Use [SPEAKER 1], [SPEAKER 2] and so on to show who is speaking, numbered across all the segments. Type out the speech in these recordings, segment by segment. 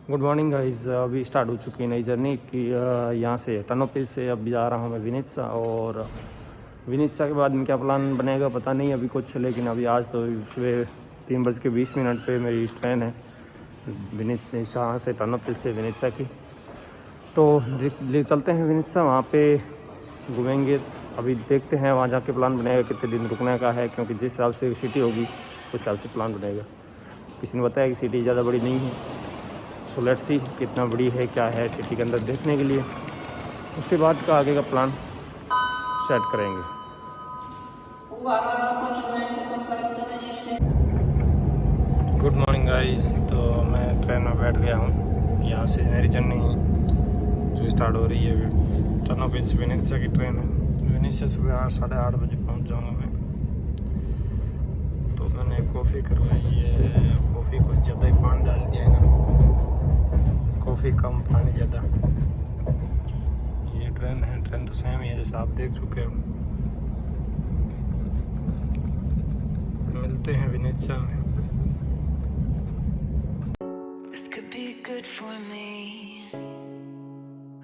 [SPEAKER 1] Good morning guys. अभी start हो चुकी है नई जर्नी की। यहाँ से टर्नोपिल से अब जा रहा हूँ मैं विनित्सा, और विनित्सा के बाद में क्या प्लान बनेगा पता नहीं अभी कुछ, लेकिन अभी आज तो सुबह 3:20 पे मेरी ट्रेन है विनित्सा से, टर्नोपिल से विनित्सा की। तो ले चलते हैं विनित्सा, वहाँ पे घूमेंगे। अभी देखते हैं वहाँ जाके प्लान बनेगा कितने दिन रुकने का है, क्योंकि जिस हिसाब से सिटी होगी उस हिसाब से प्लान बनेगा। किसी ने बताया कि सिटी ज़्यादा बड़ी नहीं है, सो लेट्स सी कितना बड़ी है क्या है सिटी के अंदर देखने के लिए, उसके बाद का आगे का प्लान सेट करेंगे। Good morning guys. तो मैं ट्रेन में बैठ गया हूँ। यहाँ से मेरी जर्नी जो स्टार्ट हो रही है टर्नोपिल से विनित्सा की ट्रेन है। विनित्सा सुबह 8:30 बजे पहुँच जाऊँगा मैं। तो मैंने कॉफ़ी करवाई है, कॉफ़ी कुछ ज़्यादा ही पानी डाल दिया है ना, कॉफ़ी कम पानी ज़्यादा। ये ट्रेन है, ट्रेन तो सेम ही है जैसा आप देख चुके हो। मिलते हैं विनित्सा में।
[SPEAKER 2] This could be good for me.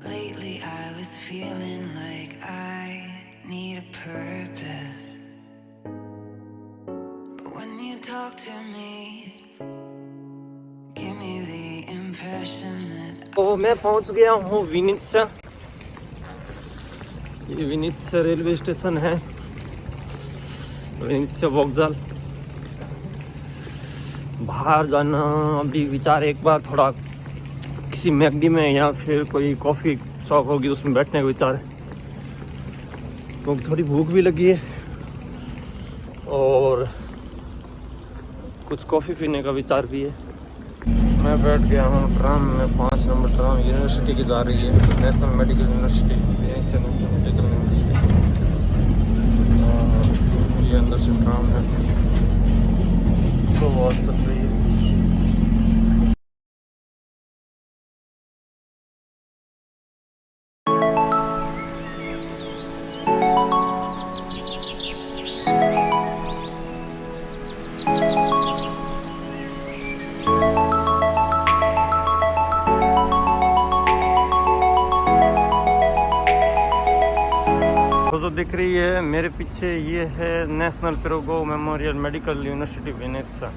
[SPEAKER 2] Lately I was feeling like I need a purpose. But when you talk to me, give me the impression that
[SPEAKER 1] तो मैं पहुंच गया हूँ विनित्सा। ये विनित्सा रेलवे स्टेशन है, विनित्सा वोकजाल। बाहर जाना अभी विचार, एक बार थोड़ा किसी मैकडी में या फिर कोई कॉफ़ी शॉप होगी उसमें बैठने का विचार है, क्योंकि थोड़ी भूख भी लगी है और कुछ कॉफ़ी पीने का विचार भी है। मैं बैठ गया हूँ ट्राम में, 5 नंबर ट्राम यूनिवर्सिटी की जा रही है, national medical university. National medical university ये अंदर से ट्राम है, तो बहुत चल रही है। जो दिख रही है मेरे पीछे, ये है national Pirogov memorial medical university Vinnytsia.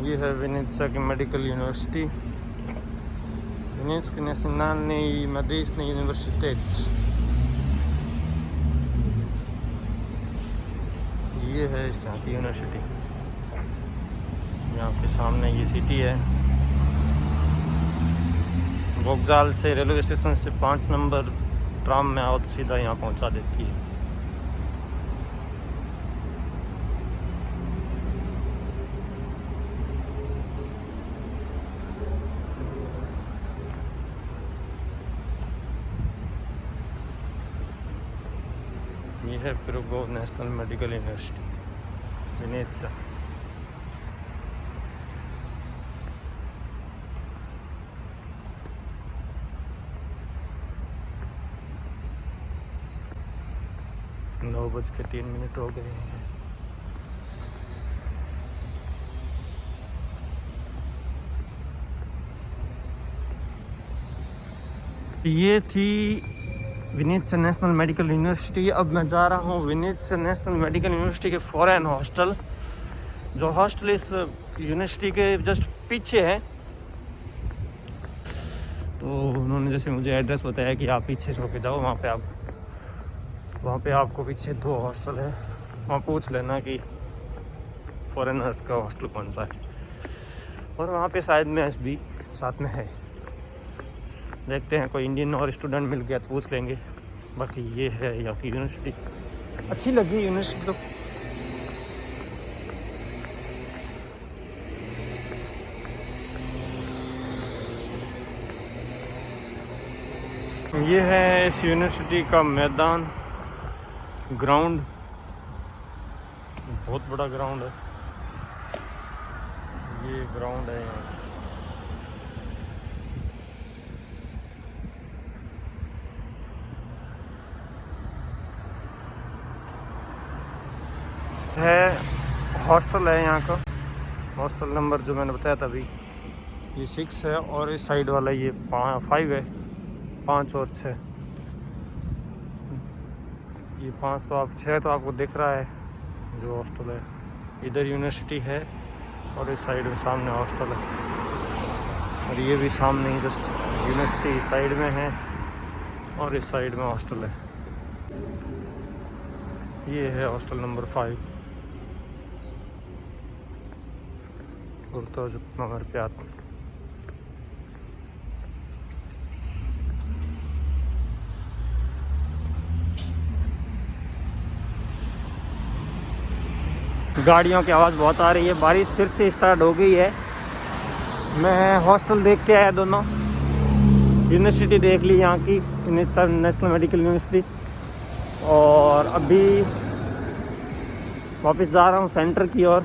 [SPEAKER 1] ये है विनित्सा की medical university, Vinnytsia national medicine university. ये है इस यहाँ की यूनिवर्सिटी। यहाँ पे सामने ये सिटी है। वोकजाल से रेलवे स्टेशन से 5 नंबर ट्राम में आओ तो सीधा यहाँ पहुँचा देती है। ये है पिरोगो नेशनल मेडिकल यूनिवर्सिटी विनित्सा। नौ 9:03 हो गए हैं। ये थी विनित्सा नेशनल मेडिकल यूनिवर्सिटी। अब मैं जा रहा हूँ विनित्सा नेशनल मेडिकल यूनिवर्सिटी के फॉरेन हॉस्टल। जो हॉस्टल इस यूनिवर्सिटी के जस्ट पीछे है। तो उन्होंने जैसे मुझे एड्रेस बताया कि आप पीछे से होके जाओ, वहाँ पे आपको पीछे 2 हॉस्टल है, वहाँ पूछ लेना कि फॉरेनर्स का हॉस्टल कौन सा है, और वहाँ पे शायद में एसबी साथ में है। देखते हैं कोई इंडियन और स्टूडेंट मिल गया तो पूछ लेंगे। बाकी ये है यहाँ की यूनिवर्सिटी, अच्छी लगी यूनिवर्सिटी तो। ये है इस यूनिवर्सिटी का मैदान, ग्राउंड, बहुत बड़ा ग्राउंड है। ये ग्राउंड है यहाँ है। हॉस्टल है यहाँ का, हॉस्टल नंबर जो मैंने बताया था अभी ये 6 है और इस साइड वाला ये 5 है, 5 और 6, ये 5 तो आप 6 तो आपको दिख रहा है जो हॉस्टल है। इधर यूनिवर्सिटी है और इस साइड में सामने हॉस्टल है, और ये भी सामने ही जस्ट यूनिवर्सिटी इस साइड में है और इस साइड में हॉस्टल है। ये है हॉस्टल नंबर 5 नगर प्यात। गाड़ियों की आवाज़ बहुत आ रही है, बारिश फिर से स्टार्ट हो गई है। मैं हॉस्टल देख के आया दोनों, यूनिवर्सिटी देख ली यहाँ की नेशनल मेडिकल यूनिवर्सिटी, और अभी वापस जा रहा हूँ सेंटर की ओर।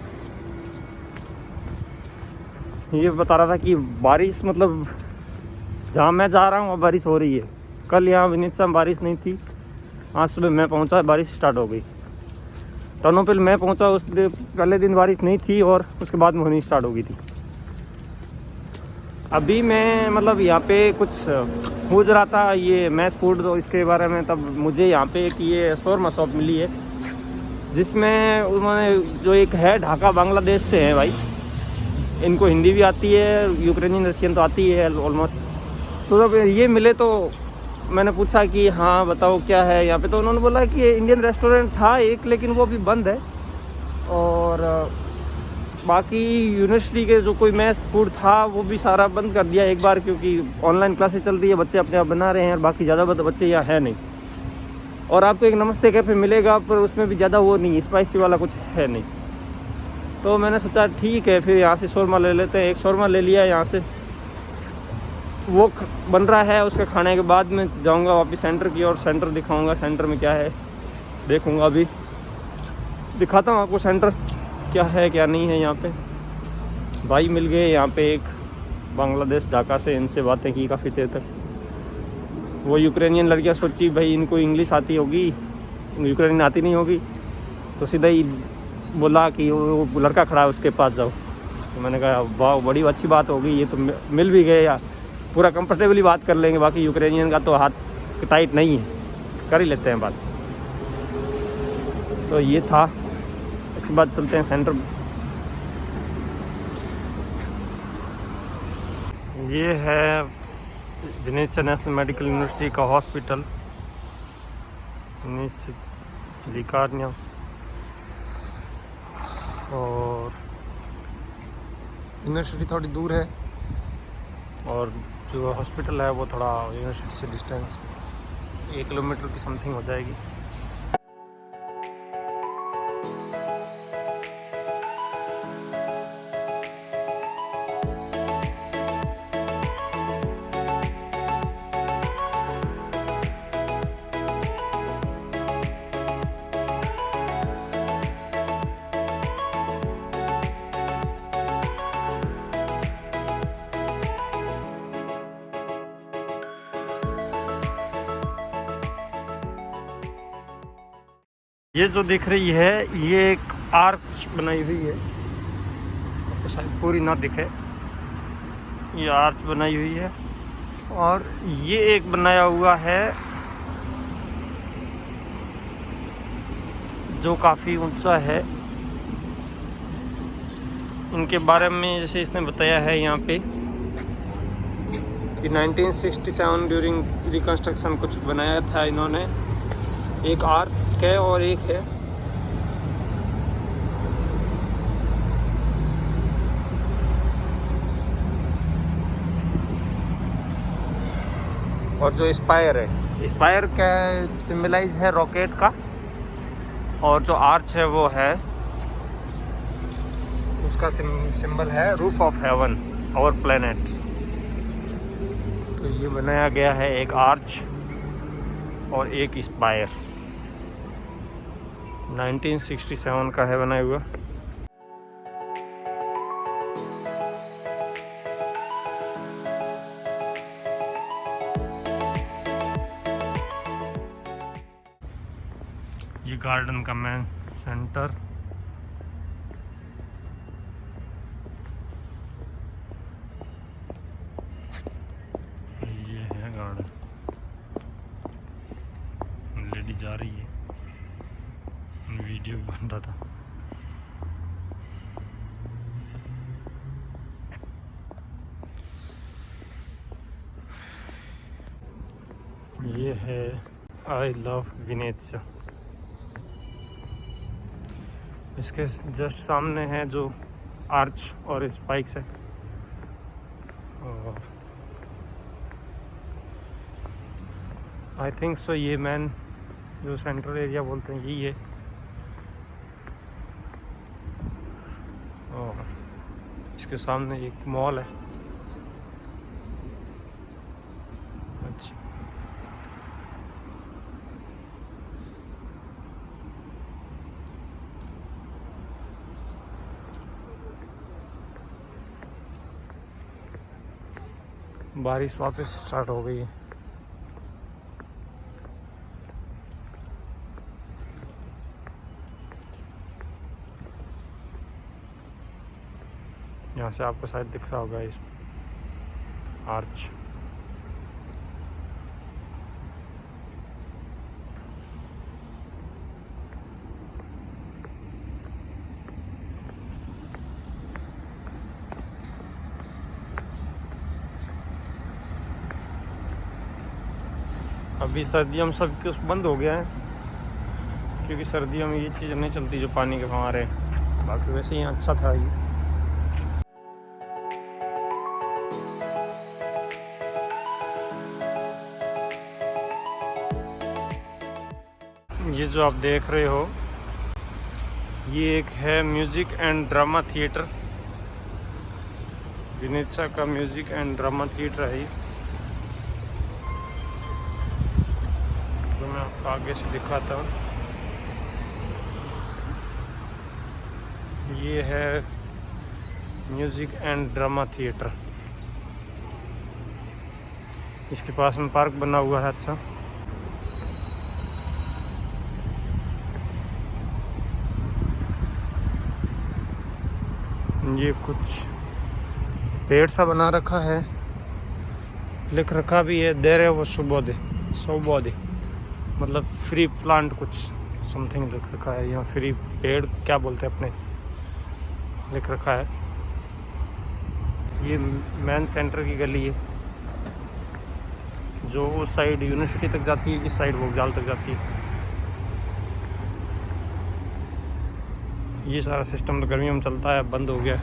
[SPEAKER 1] ये बता रहा था कि बारिश मतलब जहाँ मैं जा रहा हूँ वहाँ बारिश हो रही है। कल यहाँ विनित्सा में बारिश नहीं थी, आज सुबह मैं पहुँचा बारिश स्टार्ट हो गई। टर्नोपिल मैं पहुँचा उस पहले दिन बारिश नहीं थी और उसके बाद में होनी स्टार्ट हो गई थी। अभी मैं मतलब यहाँ पे कुछ खोज रहा था ये मैस फूड, तो इसके बारे में तब मुझे यहाँ पे एक ये शोरमा शॉप मिली है, जिसमें उन्होंने जो एक है ढाका बांग्लादेश से है भाई, इनको हिंदी भी आती है, यूक्रेनियन रशियन तो आती है ऑलमोस्ट। तो जब ये मिले तो मैंने पूछा कि हाँ बताओ क्या है यहाँ पे, तो उन्होंने बोला कि इंडियन रेस्टोरेंट था एक, लेकिन वो अभी बंद है, और बाकी यूनिवर्सिटी के जो कोई मैस फूड था वो भी सारा बंद कर दिया एक बार, क्योंकि ऑनलाइन क्लासेस चल रही है, बच्चे अपने आप बना रहे हैं और बाकी ज़्यादा बच्चे यहाँ है नहीं। और आपको एक नमस्ते कैफ़े मिलेगा पर उसमें भी ज़्यादा वो नहीं, स्पाइसी वाला कुछ है नहीं। तो मैंने सोचा ठीक है फिर यहाँ से शोरमा ले लेते हैं। एक शोरमा ले लिया यहाँ से, वो बन रहा है, उसके खाने के बाद में जाऊँगा वापस सेंटर की और सेंटर दिखाऊँगा सेंटर में क्या है, देखूँगा। अभी दिखाता हूँ आपको सेंटर क्या है क्या नहीं है। यहाँ पे भाई मिल गए यहाँ पे एक बांग्लादेश ढाका से, इनसे बातें की काफ़ी देर तक। वो यूक्रेनियन लड़कियाँ सोची भाई इनको इंग्लिश आती होगी, यूक्रेनियन आती नहीं होगी, तो सीधा ही बोला कि वो लड़का खड़ा है उसके पास जाओ। तो मैंने कहा वाह बड़ी अच्छी बात होगी, ये तो मिल भी गए, या पूरा कंफर्टेबली बात कर लेंगे। बाकी यूक्रेनियन का तो हाथ टाइट नहीं है, कर ही लेते हैं बात। तो ये था, इसके बाद चलते हैं सेंटर। ये है विनित्सा नेशनल मेडिकल यूनिवर्सिटी का हॉस्पिटल लिकारनिया, और यूनिवर्सिटी थोड़ी दूर है और जो हॉस्पिटल है वो थोड़ा यूनिवर्सिटी से डिस्टेंस 1 किलोमीटर की समथिंग हो जाएगी। ये जो दिख रही है ये एक आर्च बनाई हुई है, आपको शायद पूरी ना दिखे, ये आर्च बनाई हुई है। और ये एक बनाया हुआ है जो काफ़ी ऊंचा है। इनके बारे में जैसे इसने बताया है यहाँ पे कि 1967 ड्यूरिंग रिकंस्ट्रक्शन कुछ बनाया था इन्होंने। एक आर्च है और एक है और जो स्पायर है, स्पायर का सिंबलाइज है रॉकेट का, और जो आर्च है वो है उसका सिंबल है रूफ ऑफ हेवन और प्लेनेट। तो ये बनाया गया है एक आर्च और एक स्पायर, 1967 का है बनाया हुआ। ये गार्डन का मेन सेंटर, गार्डन। लेडी जा रही है, वीडियो भी बन रहा था। ये है आई लव वेनेत्सिया। इसके जस्ट सामने है जो आर्च और स्पाइक्स है, और आई थिंक सो ये मैन जो सेंट्रल एरिया बोलते हैं यही है। और इसके सामने एक मॉल है। अच्छा, बारिश वापस स्टार्ट हो गई है। यहाँ से आपको शायद दिख रहा होगा इस आर्च। अभी सर्दियों में सब कुछ बंद हो गया है, क्योंकि सर्दियों में ये चीज़ नहीं चलती जो पानी के फव्वारे। बाकी वैसे ही अच्छा था ये। ये जो आप देख रहे हो ये एक है म्यूज़िक एंड ड्रामा थिएटर। वेनेत्सिया का म्यूज़िक एंड ड्रामा थिएटर है ये। तो मैं आपको आगे से दिखाता हूँ। ये है म्यूज़िक एंड ड्रामा थिएटर। इसके पास में पार्क बना हुआ है। अच्छा, ये कुछ पेड़ सा बना रखा है, लिख रखा भी है देरे वो सुबोधे सौबोधे, मतलब फ्री प्लांट कुछ समथिंग लिख रखा है। यहाँ फ्री पेड़ क्या बोलते हैं अपने लिख रखा है। ये मेन सेंटर की गली है जो उस साइड यूनिवर्सिटी तक जाती है, इस साइड वोगजाल तक जाती है। ये सारा सिस्टम तो गर्मियों में चलता है, बंद हो गया।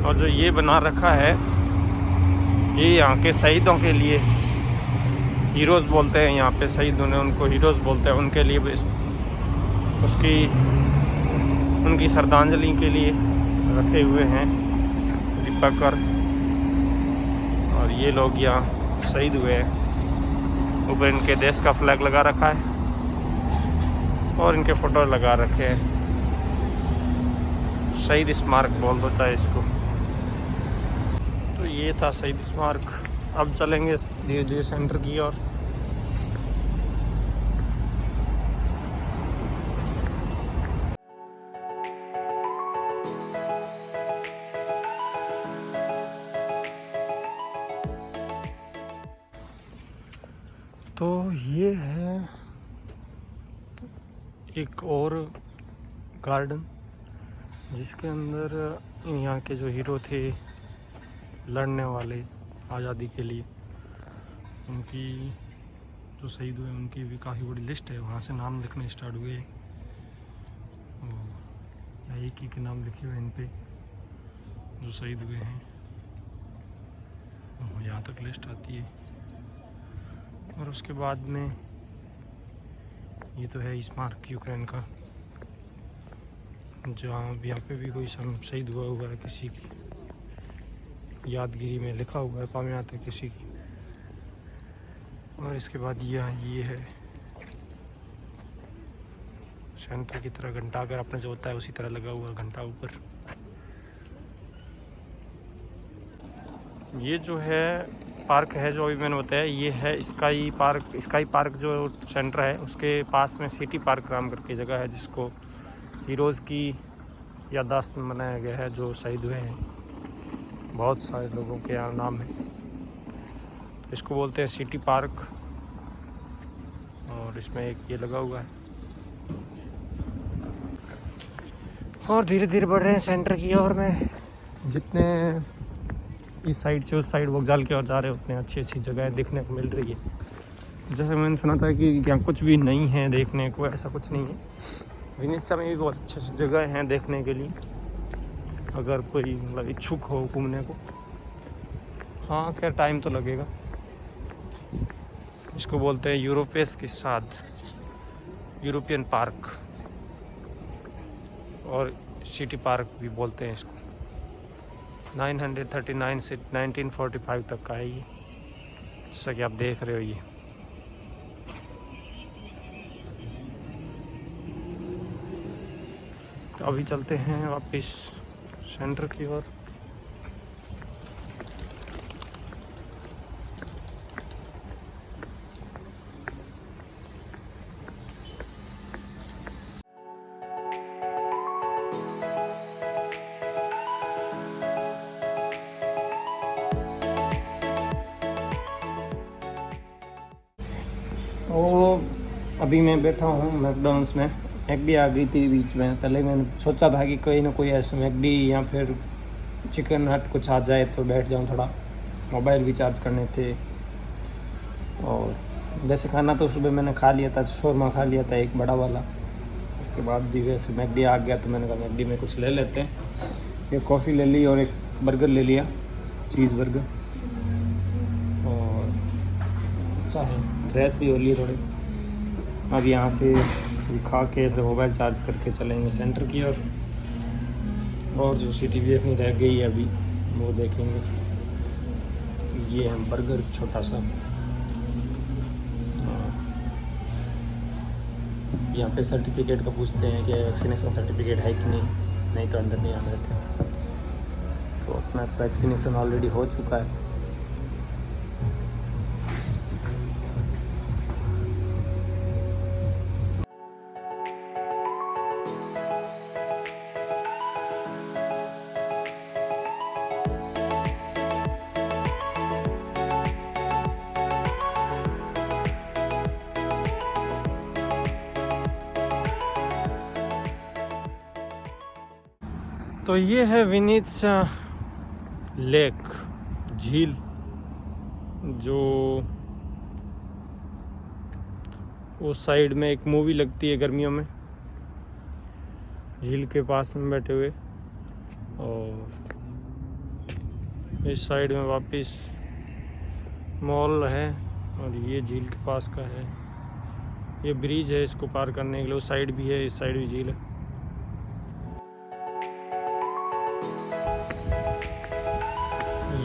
[SPEAKER 1] और जो ये बना रखा है ये यहाँ के शहीदों के लिए, हीरोज़ बोलते हैं यहाँ पे, शहीद होने उनको हीरोज़ बोलते हैं, उनके लिए उनकी श्रद्धांजलि के लिए रखे हुए हैं दीपकर। और ये लोग यहाँ शहीद हुए हैं। ऊपर इनके देश का फ्लैग लगा रखा है और इनके फोटो लगा रखे हैं। शहीद स्मारक बोल दो चाहे इसको। तो ये था शहीद स्मारक। अब चलेंगे धीरे धीरे सेंटर की ओर। तो ये है एक और गार्डन जिसके अंदर यहाँ के जो हीरो थे लड़ने वाले आज़ादी के लिए, उनकी जो शहीद हुए उनकी भी काफ़ी बड़ी लिस्ट है। वहाँ से नाम लिखने स्टार्ट हुए, एक ही के नाम लिखे हुए इन पे जो शहीद हुए हैं। यहाँ तक लिस्ट आती है। और उसके बाद में ये तो है स्मारक यूक्रेन का, जहाँ यहाँ पे भी कोई शहीद हुआ है किसी की यादगिरी में लिखा हुआ है, पामियात है किसी की। और इसके बाद ये है सेंटर की तरह घंटा, अगर अपने जो होता है उसी तरह लगा हुआ घंटा ऊपर। ये जो है पार्क है जो अभी मैंने बताया, ये है स्काई पार्क। स्काई पार्क जो सेंटर है उसके पास में सिटी पार्क नाम करके जगह है, जिसको हीरोज़ की याददाश्त में बनाया गया है जो शहीद हुए हैं। बहुत सारे लोगों के यहाँ नाम है। इसको बोलते हैं सिटी पार्क और इसमें एक ये लगा हुआ है। और धीरे धीरे बढ़ रहे हैं सेंटर की ओर में। जितने इस साइड से उस साइड वोगजाल की ओर जा रहे हैं उतने अच्छी अच्छी जगह देखने को मिल रही है। जैसे मैंने सुना था कि यहाँ कुछ भी नहीं है देखने को, ऐसा कुछ नहीं है। विनित्सा में भी बहुत अच्छी अच्छी जगह हैं देखने के लिए, अगर कोई मतलब इच्छुक हो घूमने को। हाँ खैर टाइम तो लगेगा। इसको बोलते हैं यूरोपेस के साथ यूरोपियन पार्क और सिटी पार्क भी बोलते हैं इसको। 939 से 1945 तक का है ये, जैसा कि आप देख रहे हो ये। तो अभी चलते हैं वापस सेंटर की ओर। तो अभी मैं बैठा हूँ मैकडॉनल्ड्स में। मैकडी आ गई थी बीच में। पहले मैंने सोचा था कि कोई ना कोई ऐसे मैकडी या फिर चिकन हट कुछ आ जाए तो बैठ जाऊँ, थोड़ा मोबाइल भी चार्ज करने थे। और वैसे खाना तो सुबह मैंने खा लिया था, शोरमा खा लिया था एक बड़ा वाला। इसके बाद भी वैसे मैकडी आ गया तो मैंने कहा मैकडी में कुछ ले लेते हैं। एक कॉफ़ी ले ली और एक बर्गर ले लिया, चीज़ बर्गर। और अच्छा है, फ्रेश भी हो लिए थोड़े। अब यहाँ से खा के फिर मोबाइल चार्ज करके चलेंगे सेंटर की ओर। और जो CTBF में रह गई है अभी वो देखेंगे। ये है बर्गर छोटा सा। यहाँ पे सर्टिफिकेट का पूछते हैं कि वैक्सीनेशन सर्टिफिकेट है कि नहीं तो अंदर नहीं आने देते। तो अपना वैक्सीनेशन ऑलरेडी हो चुका है। तो ये है विनित्सा लेक झील, जो उस साइड में एक मूवी लगती है गर्मियों में, झील के पास में बैठे हुए। और इस साइड में वापस मॉल है और ये झील के पास का है। ये ब्रिज है, इसको पार करने के लिए। उस साइड भी है, इस साइड भी झील है।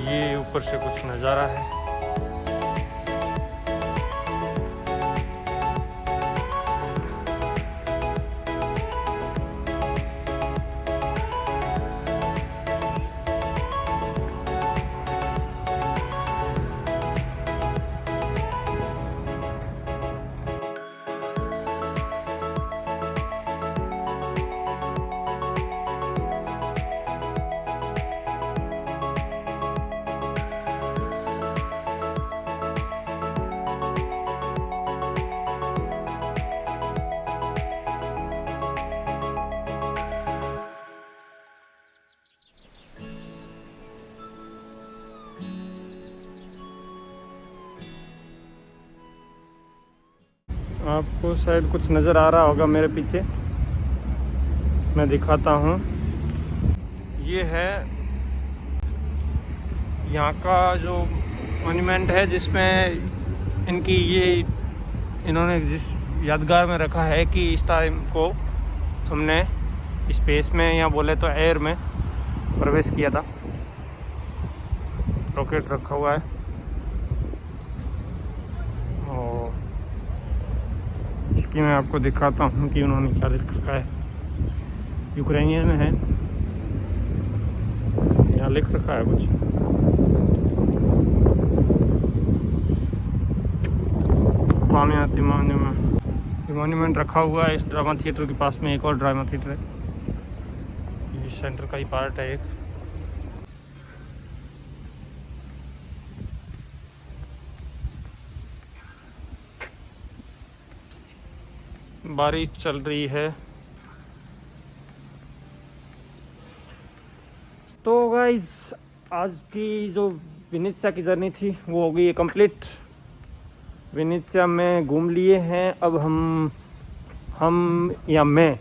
[SPEAKER 1] ये ऊपर से कुछ नज़ारा है। आपको शायद कुछ नज़र आ रहा होगा मेरे पीछे, मैं दिखाता हूँ। ये है यहाँ का जो मॉन्यूमेंट है, जिसमें इनकी इन्होंने जिस यादगार में रखा है कि इस टाइम को हमने स्पेस में या बोले तो एयर में प्रवेश किया था। रॉकेट रखा हुआ है। और इसकी मैं आपको दिखाता हूँ कि उन्होंने क्या लिख रखा है। यूक्रेनियन है, यहाँ लिख रखा है कुछ। मॉन्यूमेंट रखा हुआ है। इस ड्रामा थिएटर के पास में एक और ड्रामा थिएटर है, ये सेंटर का ही पार्ट है एक। बारिश चल रही है। तो गाइज आज की जो वेनेत्सिया की जर्नी थी वो हो गई है कंप्लीट। वेनेत्सिया में घूम लिए हैं। अब हम या मैं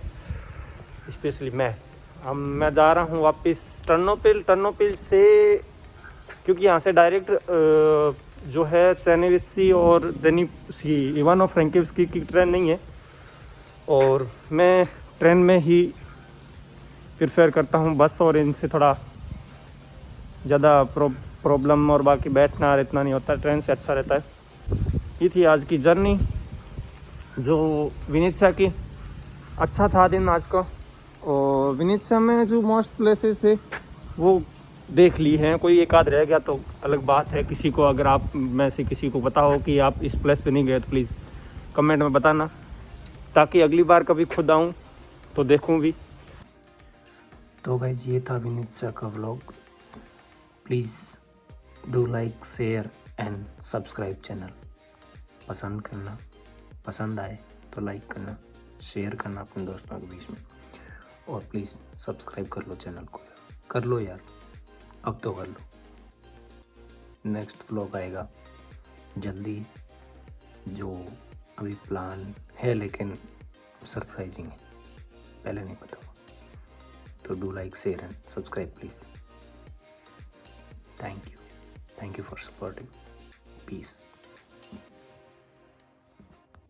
[SPEAKER 1] स्पेशली मैं जा रहा हूँ वापस टर्नोपिल से, क्योंकि यहाँ से डायरेक्ट जो है चेरनोवित्सी और इवानो फ्रैंकिव्स्की की ट्रेन नहीं है, और मैं ट्रेन में ही प्रेफर करता हूँ बस, और इनसे थोड़ा ज़्यादा प्रॉब्लम और बाकी बैठना इतना नहीं होता, ट्रेन से अच्छा रहता है। ये थी आज की जर्नी जो वेनेत्सिया की। अच्छा था दिन आज का। और वेनेत्सिया में जो मोस्ट प्लेसेस थे वो देख ली हैं, कोई एक आध रह गया तो अलग बात है। किसी को अगर आप में से किसी को पता हो कि आप इस प्लेस पे नहीं गए तो प्लीज़ कमेंट में बताना, ताकि अगली बार कभी खुद आऊँ तो देखूँ भी। तो गाइस ये था वेनेत्सिया का vlog. Please do like, share and subscribe channel. पसंद आए तो लाइक करना, शेयर करना अपने दोस्तों के बीच में, और प्लीज़ सब्सक्राइब कर लो चैनल को। कर लो यार, अब तो कर लो। नेक्स्ट व्लॉग आएगा जल्दी, जो अभी प्लान है लेकिन सरप्राइजिंग है, पहले नहीं पता। तो do like, share and subscribe please. Thank you for supporting. Peace.